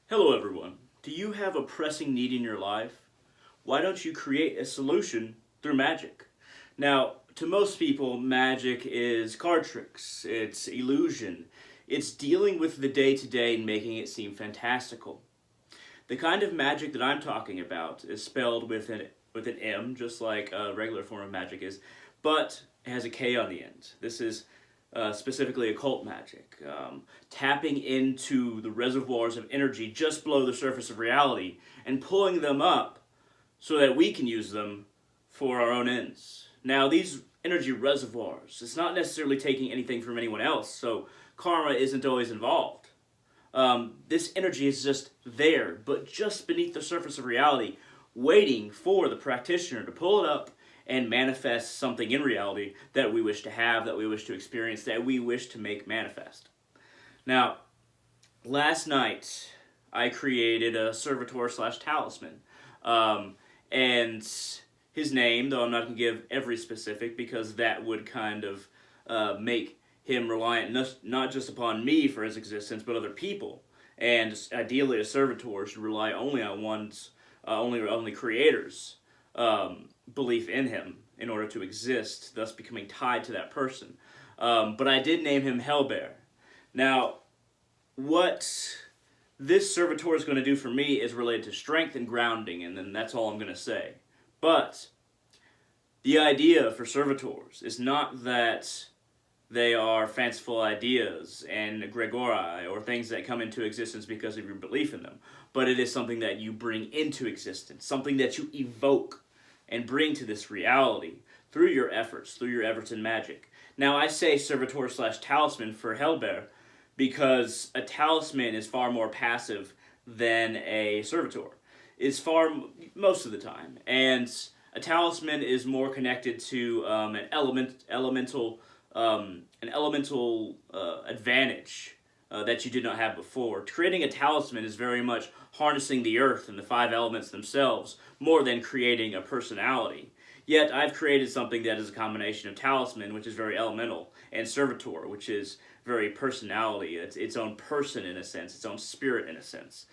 Hello everyone. Do you have a pressing need in your life? Why don't you create a solution through magic? Now, to most people, magic is card tricks, it's illusion, it's dealing with the day-to-day and making it seem fantastical. The kind of magic that I'm talking about is spelled with an M, just like a regular form of magic is, but it has a K on the end. This is specifically occult magic, tapping into the reservoirs of energy just below the surface of reality and pulling them up so that we can use them for our own ends. Now, these energy reservoirs, it's not necessarily taking anything from anyone else, so karma isn't always involved. This energy is just there, but just beneath the surface of reality, waiting for the practitioner to pull it up and manifest something in reality that we wish to have, that we wish to experience, that we wish to make manifest. Now, last night I created a servitor slash talisman. And his name, though I'm not going to give every specific because that would kind of make him reliant not just upon me for his existence, but other people. And ideally, a servitor should rely only on only creators' belief in him in order to exist, thus becoming tied to that person. But I did name him Hellbear. Now, what this servitor is going to do for me is related to strength and grounding, and then that's all I'm going to say. But the idea for servitors is not that they are fanciful ideas and egregori or things that come into existence because of your belief in them, but it is something that you bring into existence, something that you evoke and bring to this reality through your efforts in magic. Now, I say servitor slash talisman for Hellbear because a talisman is far more passive than a servitor. It's most of the time, and a talisman is more connected to an elemental advantage that you did not have before. Creating a talisman is very much harnessing the earth and the five elements themselves more than creating a personality. Yet I've created something that is a combination of talisman, which is very elemental, and servitor, which is very personality. It's its own person in a sense, its own spirit in a sense.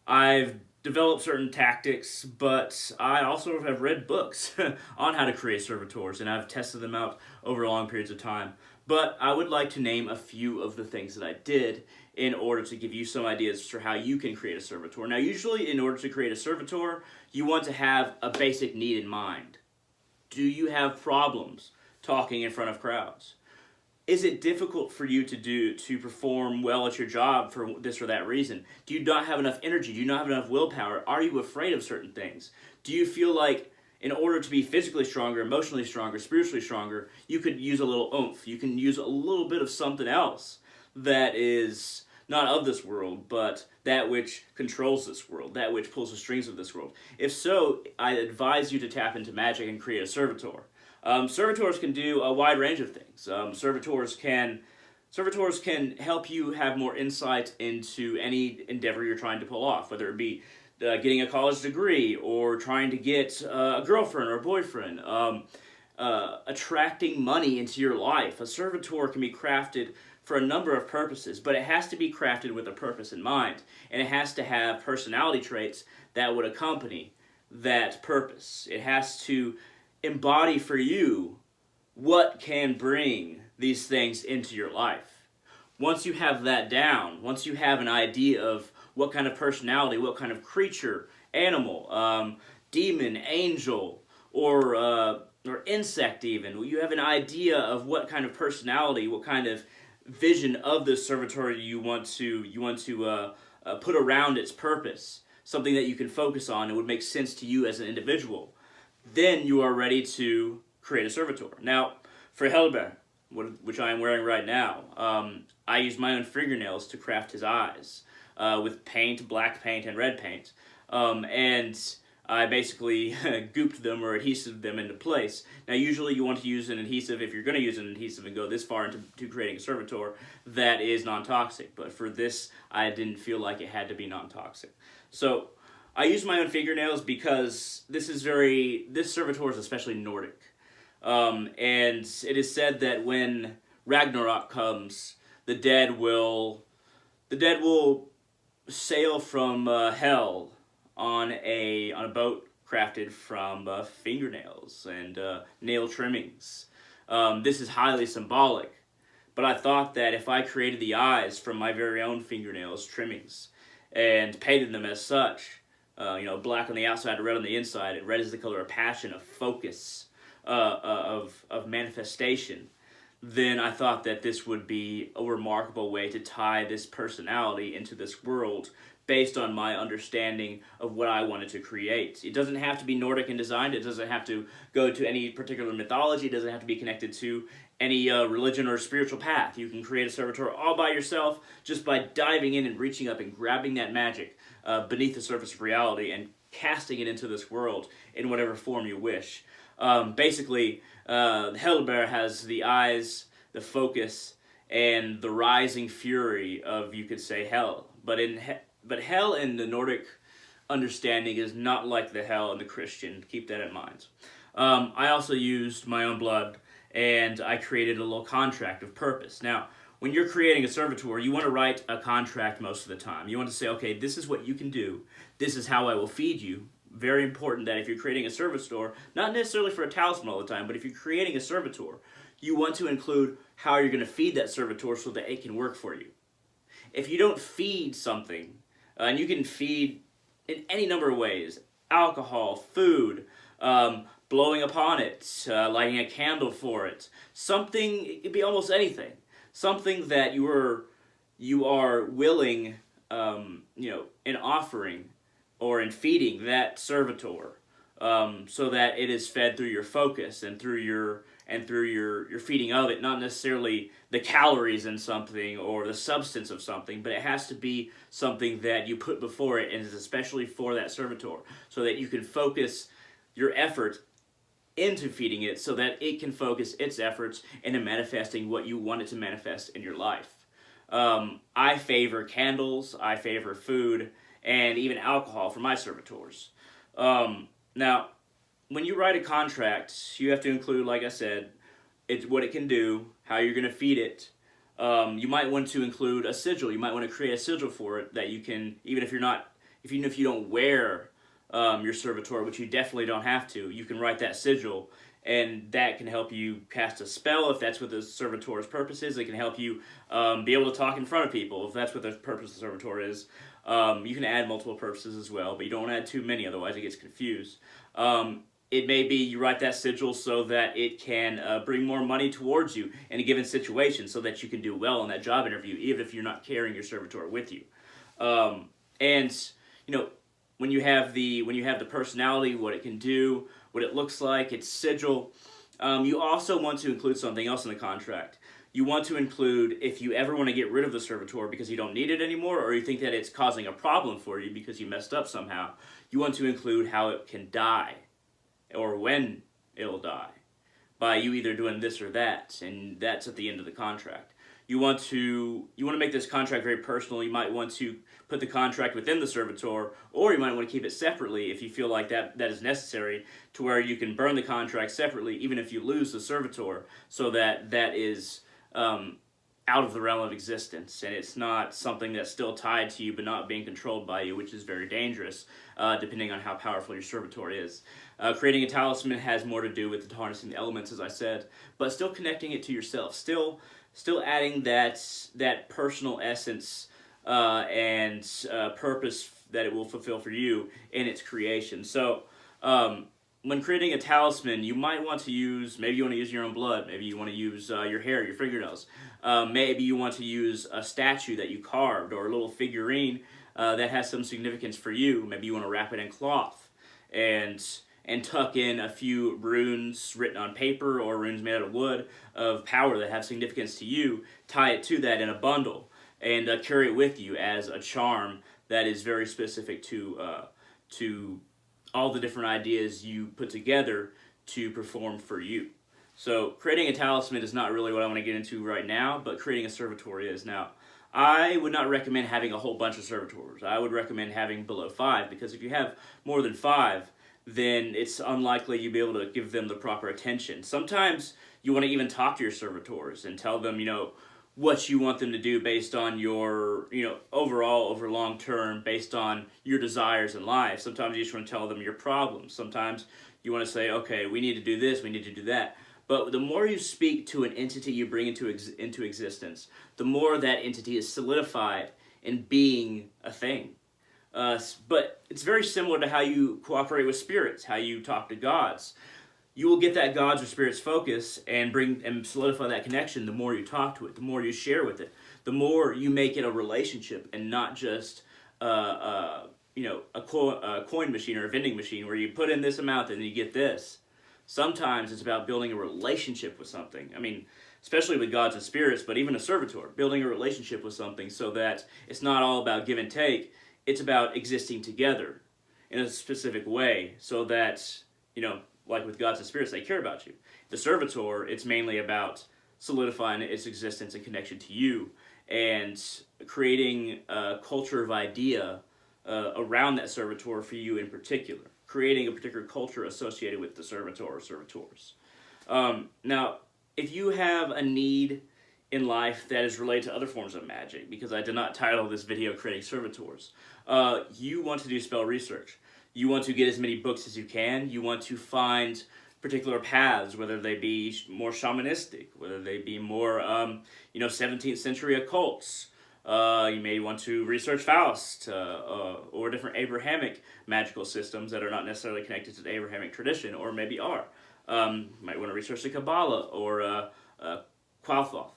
I've developed certain tactics, but I also have read books on how to create servitors, and I've tested them out over long periods of time. But I would like to name a few of the things that I did in order to give you some ideas for how you can create a servitor. Now, usually in order to create a servitor, you want to have a basic need in mind. Do you have problems talking in front of crowds? Is it difficult for you to perform well at your job for this or that reason? Do you not have enough energy? Do you not have enough willpower? Are you afraid of certain things? Do you feel like in order to be physically stronger, emotionally stronger, spiritually stronger, you could use a little oomph? You can use a little bit of something else that is not of this world, but that which controls this world, that which pulls the strings of this world. If so, I advise you to tap into magic and create a servitor. Servitors can do a wide range of things. Servitors can help you have more insight into any endeavor you're trying to pull off, whether it be getting a college degree or trying to get a girlfriend or a boyfriend, attracting money into your life. A servitor can be crafted for a number of purposes, but it has to be crafted with a purpose in mind, and it has to have personality traits that would accompany that purpose. It has to embody for you what can bring these things into your life. Once you have that down, once you have an idea of what kind of personality, what kind of creature, animal, demon, angel, or insect even, you have an idea of what kind of personality, what kind of vision of the servitor you want to put around its purpose, something that you can focus on and would make sense to you as an individual, then you are ready to create a servitor. Now, for Hellbear, which I am wearing right now, I used my own fingernails to craft his eyes with paint, black paint, and red paint. And I basically gooped them or adhesived them into place. Now, usually you want to use an adhesive, if you're going to use an adhesive and go this far into creating a servitor, that is non-toxic. But for this, I didn't feel like it had to be non-toxic. So I use my own fingernails because this servitor is especially Nordic. And it is said that when Ragnarok comes, the dead will sail from hell on a boat crafted from fingernails and nail trimmings. This is highly symbolic, but I thought that if I created the eyes from my very own fingernails trimmings and painted them as such, black on the outside, red on the inside, and red is the color of passion, of focus, of manifestation, then I thought that this would be a remarkable way to tie this personality into this world based on my understanding of what I wanted to create. It doesn't have to be Nordic in design. It doesn't have to go to any particular mythology. It doesn't have to be connected to any religion or spiritual path. You can create a servitor all by yourself just by diving in and reaching up and grabbing that magic beneath the surface of reality and casting it into this world in whatever form you wish. Basically, Hellbear has the eyes, the focus, and the rising fury of, you could say, hell. But hell in the Nordic understanding is not like the hell in the Christian. Keep that in mind. I also used my own blood, and I created a little contract of purpose. Now, when you're creating a servitor, you want to write a contract most of the time. You want to say, okay, this is what you can do. This is how I will feed you. Very important that if you're creating a servitor, not necessarily for a talisman all the time, but if you're creating a servitor, you want to include how you're going to feed that servitor so that it can work for you. If you don't feed something, and you can feed in any number of ways, alcohol, food, blowing upon it, lighting a candle for it, something, it could be almost anything, something that you are willing, in offering or in feeding that servitor, so that it is fed through your focus and through your feeding of it, not necessarily the calories in something or the substance of something, but it has to be something that you put before it and is especially for that servitor, so that you can focus your effort into feeding it so that it can focus its efforts into manifesting what you want it to manifest in your life. I favor candles, I favor food, and even alcohol for my servitors. Now, when you write a contract, you have to include, like I said, what it can do, how you're going to feed it. You might want to include a sigil. You might want to create a sigil for it that you can, even if you don't wear your servitor, which you definitely don't have to, you can write that sigil, and that can help you cast a spell if that's what the servitor's purpose is. It can help you be able to talk in front of people if that's what the purpose of the servitor is. You can add multiple purposes as well, but you don't add too many, otherwise it gets confused. It may be you write that sigil so that it can bring more money towards you in a given situation, so that you can do well in that job interview, even if you're not carrying your servitor with you. When you have the personality, what it can do, what it looks like, its sigil, you also want to include something else in the contract. You want to include, if you ever want to get rid of the servitor because you don't need it anymore, or you think that it's causing a problem for you because you messed up somehow, you want to include how it can die, or when it'll die, by you either doing this or that, and that's at the end of the contract. You want to make this contract very personal. You might want to put the contract within the servitor, or you might want to keep it separately if you feel like that is necessary, to where you can burn the contract separately even if you lose the servitor, so that is out of the realm of existence, and it's not something that's still tied to you but not being controlled by you, which is very dangerous, depending on how powerful your servitor is. Creating a talisman has more to do with harnessing the elements, as I said, but still connecting it to yourself, still adding that personal essence and purpose that it will fulfill for you in its creation. So when creating a talisman, you might want to use, maybe you want to use your own blood, maybe you want to use your hair, your fingernails, maybe you want to use a statue that you carved, or a little figurine that has some significance for you. Maybe you want to wrap it in cloth and tuck in a few runes written on paper, or runes made out of wood, of power that have significance to you, tie it to that in a bundle, and carry it with you as a charm that is very specific to all the different ideas you put together to perform for you. So creating a talisman is not really what I want to get into right now, but creating a servitor is. Now, I would not recommend having a whole bunch of servitors. I would recommend having below 5, because if you have more than 5, then it's unlikely you'll be able to give them the proper attention. Sometimes you want to even talk to your servitors and tell them, what you want them to do based on your, overall, over long term, based on your desires in life. Sometimes you just want to tell them your problems. Sometimes you want to say, okay, we need to do this, we need to do that. But the more you speak to an entity you bring into existence, the more that entity is solidified in being a thing. But it's very similar to how you cooperate with spirits, how you talk to gods. You will get that God's or Spirit's focus and bring and solidify that connection the more you talk to it, the more you share with it, the more you make it a relationship and not just a coin machine or a vending machine where you put in this amount and you get this. Sometimes it's about building a relationship with something. I mean, especially with gods and spirits, but even a servitor, building a relationship with something so that it's not all about give and take. It's about existing together in a specific way so that, like with gods and spirits, they care about you. The servitor, it's mainly about solidifying its existence and connection to you and creating a culture of idea around that servitor for you in particular, creating a particular culture associated with the servitor or servitors. Now, if you have a need in life that is related to other forms of magic, because I did not title this video Creating Servitors, you want to do spell research. You want to get as many books as you can. You want to find particular paths, whether they be more shamanistic, whether they be more, 17th century occults. You may want to research Faust or different Abrahamic magical systems that are not necessarily connected to the Abrahamic tradition, or maybe are. You might want to research the Kabbalah or Quel'Thoth.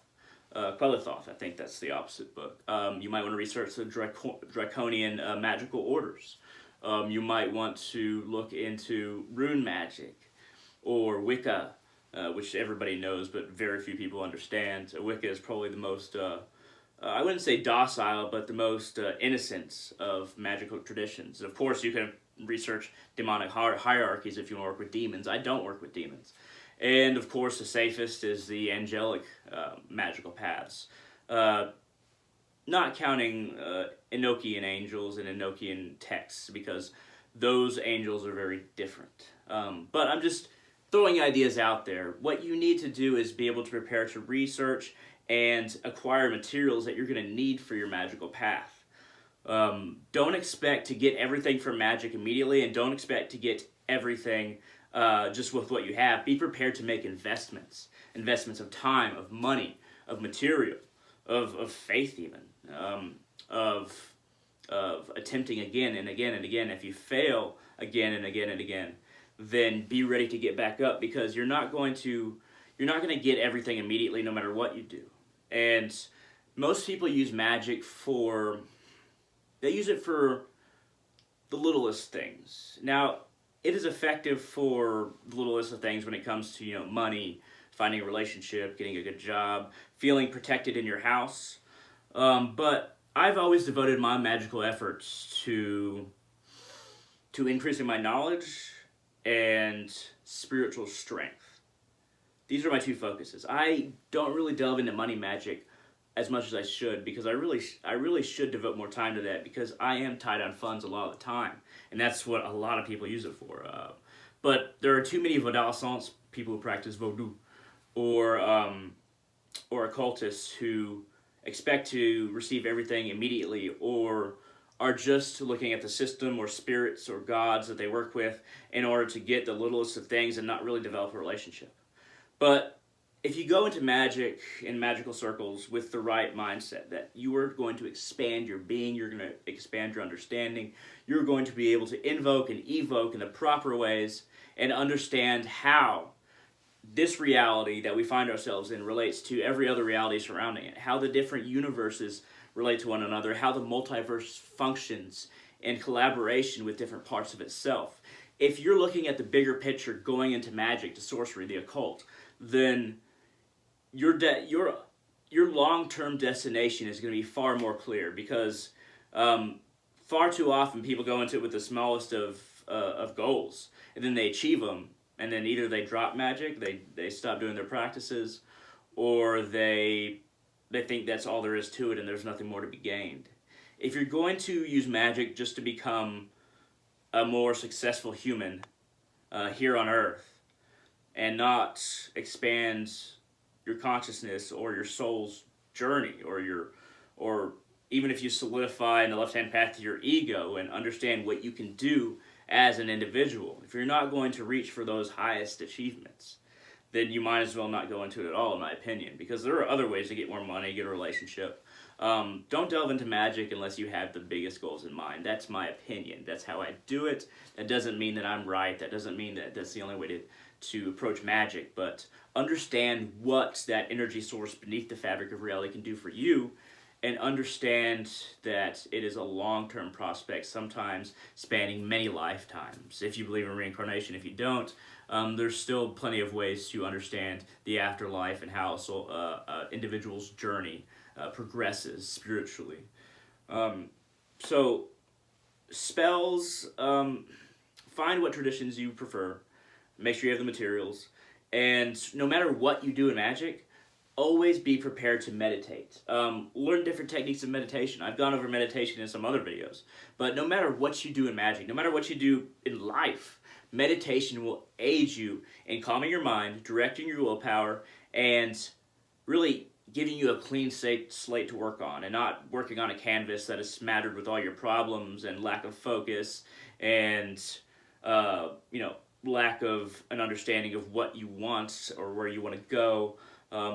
Quel'Thoth, I think that's the opposite book. You might want to research the draconian magical orders. You might want to look into rune magic or Wicca, which everybody knows but very few people understand. Wicca is probably the most, I wouldn't say docile, but the most innocent of magical traditions. Of course, you can research demonic hierarchies if you want to work with demons. I don't work with demons. And of course, the safest is the angelic magical paths. Not counting Enochian angels and Enochian texts, because those angels are very different. But I'm just throwing ideas out there. What you need to do is be able to prepare to research and acquire materials that you're going to need for your magical path. Don't expect to get everything from magic immediately, and don't expect to get everything just with what you have. Be prepared to make investments of time, of money, of material, of faith even, of attempting again and again and again. If you fail again and again and again, then be ready to get back up, because you're not going to get everything immediately no matter what you do. And most people use magic they use it for the littlest things. Now, it is effective for the littlest of things when it comes to, money, finding a relationship, getting a good job, feeling protected in your house. But I've always devoted my magical efforts to increasing my knowledge and spiritual strength. These are my two focuses. I don't really delve into money magic as much as I should, because I really should devote more time to that, because I am tight on funds a lot of the time, and that's what a lot of people use it for. But there are too many vadalisants, people who practice voodoo, or occultists who expect to receive everything immediately, or are just looking at the system or spirits or gods that they work with in order to get the littlest of things and not really develop a relationship. But if you go into magic in magical circles with the right mindset, that you are going to expand your being, you're going to expand your understanding, you're going to be able to invoke and evoke in the proper ways and understand how this reality that we find ourselves in relates to every other reality surrounding it, how the different universes relate to one another, how the multiverse functions in collaboration with different parts of itself. If you're looking at the bigger picture going into magic, to sorcery, the occult, then your long-term destination is going to be far more clear, because far too often people go into it with the smallest of goals, and then they achieve them, and then either they drop magic, they stop doing their practices, or they think that's all there is to it and there's nothing more to be gained. If you're going to use magic just to become a more successful human here on Earth, and not expand your consciousness or your soul's journey, or even if you solidify in the left-hand path to your ego and understand what you can do as an individual. If you're not going to reach for those highest achievements, then you might as well not go into it at all, in my opinion, because there are other ways to get more money, get a relationship. Don't delve into magic unless you have the biggest goals in mind. That's my opinion. That's how I do it. That doesn't mean that I'm right. That doesn't mean that that's the only way to approach magic, but understand what that energy source beneath the fabric of reality can do for you, and understand that it is a long-term prospect, sometimes spanning many lifetimes. If you believe in reincarnation, if you don't, there's still plenty of ways to understand the afterlife and how individual's journey progresses spiritually. So, spells, find what traditions you prefer, make sure you have the materials, and no matter what you do in magic, always be prepared to meditate. Learn different techniques of meditation. I've gone over meditation in some other videos. But no matter what you do in magic, no matter what you do in life, meditation will aid you in calming your mind, directing your willpower, and really giving you a clean slate to work on, and not working on a canvas that is smattered with all your problems and lack of focus and lack of an understanding of what you want or where you want to go.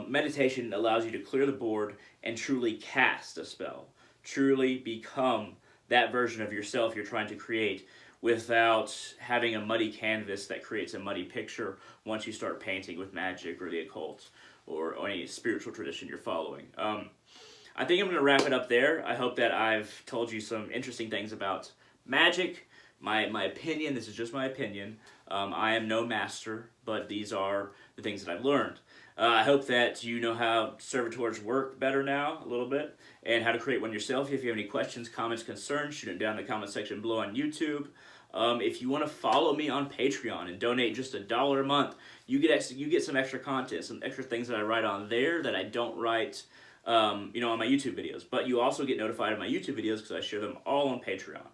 Meditation allows you to clear the board and truly cast a spell, truly become that version of yourself you're trying to create without having a muddy canvas that creates a muddy picture once you start painting with magic or the occult or any spiritual tradition you're following. I think I'm going to wrap it up there. I hope that I've told you some interesting things about magic. My opinion, this is just my opinion. I am no master, but these are the things that I've learned. I hope that you know how servitors work better now, a little bit, and how to create one yourself. If you have any questions, comments, concerns, shoot it down in the comment section below on YouTube. If you want to follow me on Patreon and donate just $1 a month, you get some extra content, some extra things that I write on there that I don't write on my YouTube videos. But you also get notified of my YouTube videos because I share them all on Patreon.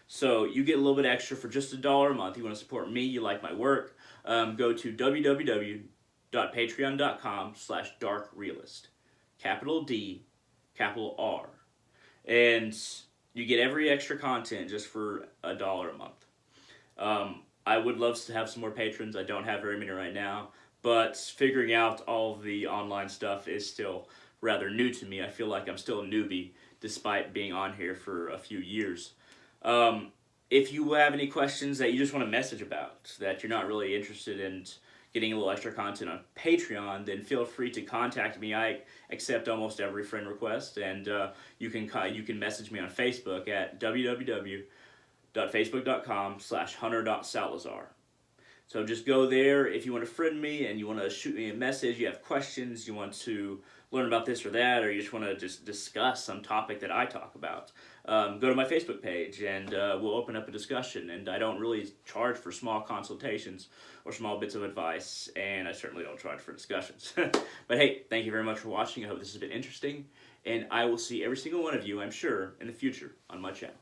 So you get a little bit extra for just $1 a month. You want to support me, you like my work, go to www.patreon.com/darkrealist, capital D, capital R. And you get every extra content just for $1 a month. I would love to have some more patrons. I don't have very many right now, but figuring out all the online stuff is still rather new to me. I feel like I'm still a newbie despite being on here for a few years. If you have any questions that you just want to message about, that you're not really interested in getting a little extra content on Patreon, then feel free to contact me. I accept almost every friend request, and you can message me on Facebook at www.facebook.com/hunter.salazar. So just go there if you want to friend me and you want to shoot me a message, you have questions, you want to learn about this or that, or you just want to just discuss some topic that I talk about. Go to my Facebook page and we'll open up a discussion. And I don't really charge for small consultations or small bits of advice, and I certainly don't charge for discussions. But hey, thank you very much for watching. I hope this has been interesting, and I will see every single one of you, I'm sure, in the future on my channel.